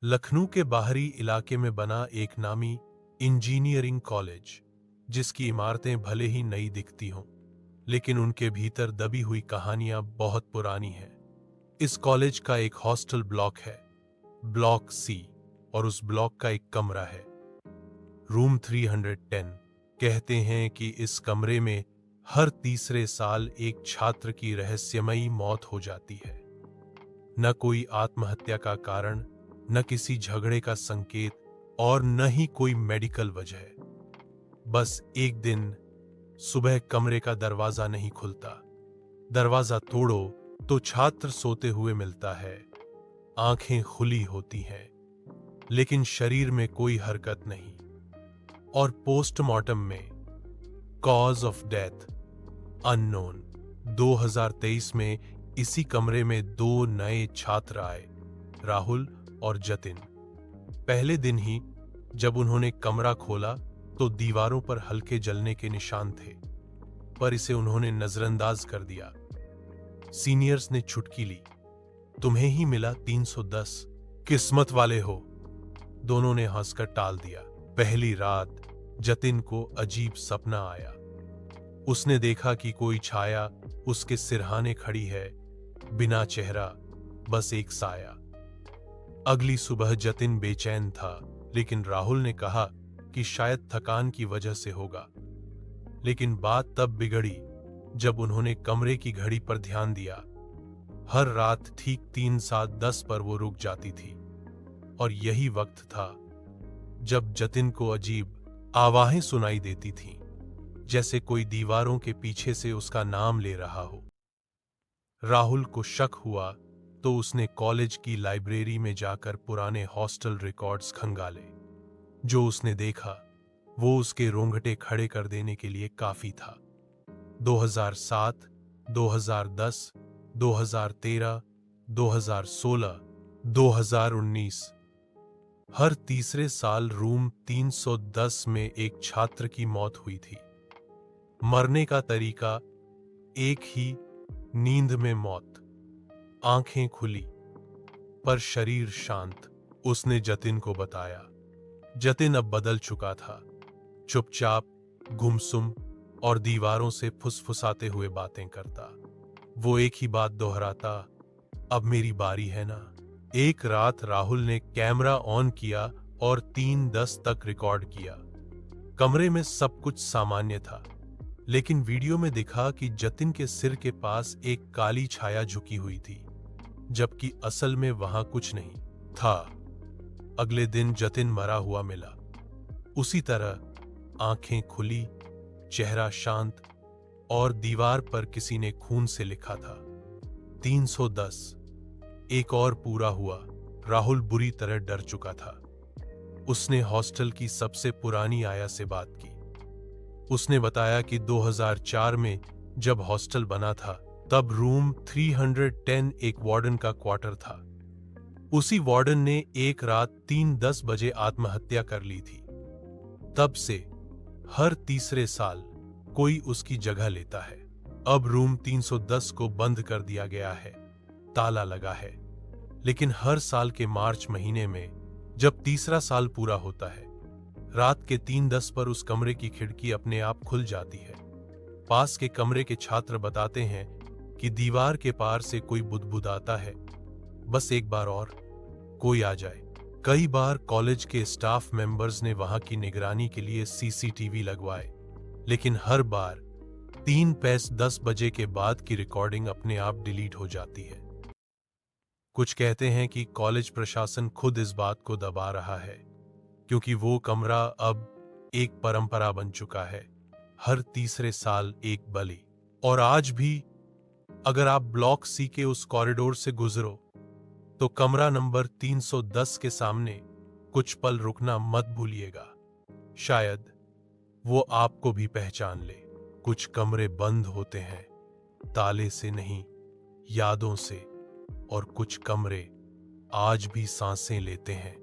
लखनऊ के बाहरी इलाके में बना एक नामी इंजीनियरिंग कॉलेज, जिसकी इमारतें भले ही नई दिखती हों, लेकिन उनके भीतर दबी हुई कहानियां बहुत पुरानी हैं। इस कॉलेज का एक हॉस्टल ब्लॉक है, ब्लॉक सी, और उस ब्लॉक का एक कमरा है, रूम 310। कहते हैं कि इस कमरे में हर तीसरे साल एक छात्र की रहस्यमयी मौत हो जाती है। न कोई आत्महत्या का कारण, न किसी झगड़े का संकेत, और न ही कोई मेडिकल वजह। बस एक दिन सुबह कमरे का दरवाजा नहीं खुलता। दरवाजा तोड़ो तो छात्र सोते हुए मिलता है। आंखें खुली होती हैं, लेकिन शरीर में कोई हरकत नहीं। और पोस्टमार्टम में कॉज ऑफ डेथ अननोन। 2023 में इसी कमरे में 2 नए छात्र आए, राहुल और जतिन। पहले दिन ही जब उन्होंने कमरा खोला तो दीवारों पर हल्के जलने के निशान थे, पर इसे उन्होंने नजरअंदाज कर दिया। सीनियर्स ने चुटकी ली, तुम्हें ही मिला 310, किस्मत वाले हो। दोनों ने हंसकर टाल दिया। पहली रात जतिन को अजीब सपना आया। उसने देखा कि कोई छाया उसके सिरहाने खड़ी है, बिना चेहरा, बस एक साया। अगली सुबह जतिन बेचैन था, लेकिन राहुल ने कहा कि शायद थकान की वजह से होगा। लेकिन बात तब बिगड़ी जब उन्होंने कमरे की घड़ी पर ध्यान दिया। हर रात ठीक 3:10 पर वो रुक जाती थी, और यही वक्त था जब जतिन को अजीब आवाजें सुनाई देती थीं, जैसे कोई दीवारों के पीछे से उसका नाम ले रहा हो। राहुल को शक हुआ तो उसने कॉलेज की लाइब्रेरी में जाकर पुराने हॉस्टल रिकॉर्ड्स खंगाले। जो उसने देखा वो उसके रोंगटे खड़े कर देने के लिए काफी था। 2007, 2010, 2013, 2016, 2019, हर तीसरे साल रूम 310 में एक छात्र की मौत हुई थी। मरने का तरीका एक ही, नींद में मौत, आंखें खुली पर शरीर शांत। उसने जतिन को बताया। जतिन अब बदल चुका था, चुपचाप, गुमसुम और दीवारों से फुसफुसाते हुए बातें करता। वो एक ही बात दोहराता, अब मेरी बारी है ना। एक रात राहुल ने कैमरा ऑन किया और 3:10 तक रिकॉर्ड किया। कमरे में सब कुछ सामान्य था, लेकिन वीडियो में दिखा कि जतिन के सिर के पास एक काली छाया झुकी हुई थी, जबकि असल में वहां कुछ नहीं था। अगले दिन जतिन मरा हुआ मिला, उसी तरह, आंखें खुली, चेहरा शांत, और दीवार पर किसी ने खून से लिखा था 310। एक और पूरा हुआ। राहुल बुरी तरह डर चुका था। उसने हॉस्टल की सबसे पुरानी आया से बात की। उसने बताया कि 2004 में जब हॉस्टल बना था, तब रूम 310 एक वार्डन का क्वार्टर था। उसी वार्डन ने एक रात 3:10 बजे आत्महत्या कर ली थी। तब से हर तीसरे साल कोई उसकी जगह लेता है। अब रूम 310 को बंद कर दिया गया है, ताला लगा है, लेकिन हर साल के मार्च महीने में जब तीसरा साल पूरा होता है, रात के 3:10 पर उस कमरे की खिड़की अपने आप खुल जाती है। पास के कमरे के छात्र बताते हैं कि दीवार के पार से कोई बुदबुदाता है, बस एक बार और कोई आ जाए। कई बार कॉलेज के स्टाफ मेंबर्स ने वहां की निगरानी के लिए सीसीटीवी लगवाए, लेकिन हर बार 3:10 बजे के बाद की रिकॉर्डिंग अपने आप डिलीट हो जाती है। कुछ कहते हैं कि कॉलेज प्रशासन खुद इस बात को दबा रहा है, क्योंकि वो कमरा अब एक परंपरा बन चुका है, हर तीसरे साल एक बलि। और आज भी अगर आप ब्लॉक सी के उस कॉरिडोर से गुजरो तो कमरा नंबर 310 के सामने कुछ पल रुकना मत भूलिएगा। शायद वो आपको भी पहचान ले। कुछ कमरे बंद होते हैं, ताले से नहीं, यादों से, और कुछ कमरे आज भी सांसें लेते हैं।